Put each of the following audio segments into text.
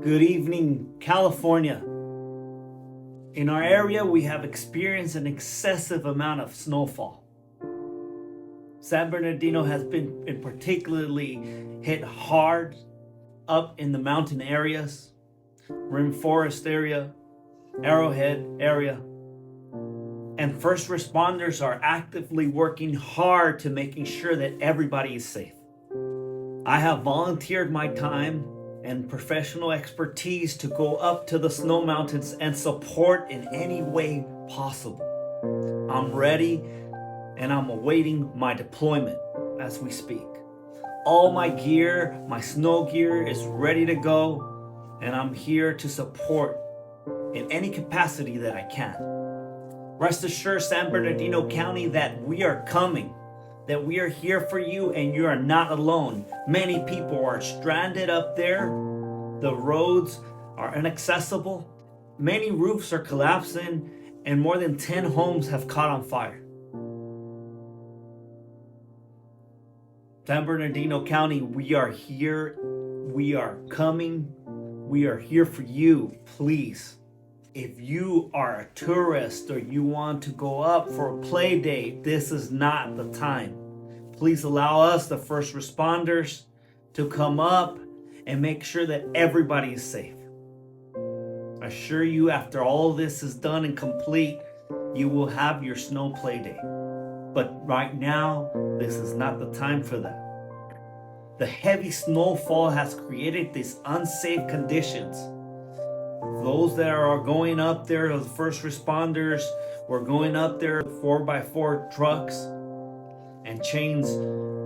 Good evening, California. In our area, we have experienced an excessive amount of snowfall. San Bernardino has been particularly hit hard up in the mountain areas, rainforest area, Arrowhead area, and first responders are actively working hard to making sure that everybody is safe. I have volunteered my time and professional expertise to go up to the snow mountains and support in any way possible. I'm ready and I'm awaiting my deployment as we speak. All my gear, my snow gear is ready to go, and I'm here to support in any capacity that I can. Rest assured, San Bernardino County, that we are coming, that we are here for you and you are not alone. Many people are stranded up there. The roads are inaccessible. Many roofs are collapsing and more than 10 homes have caught on fire. San Bernardino County, we are here. We are coming. We are here for you. Please, if you are a tourist or you want to go up for a play date, this is not the time. Please allow us, the first responders, to come up and make sure that everybody is safe. I assure you, after all this is done and complete, you will have your snow play date. But right now, this is not the time for that. The heavy snowfall has created these unsafe conditions. Those that are going up there, the first responders, we're going up there 4x4 trucks and chains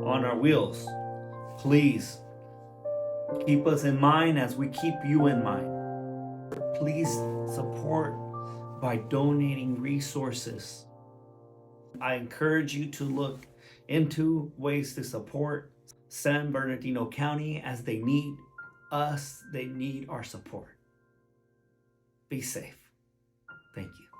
on our wheels. Please keep us in mind as we keep you in mind. Please support by donating resources. I encourage you to look into ways to support San Bernardino County as they need us, they need our support. Be safe. Thank you.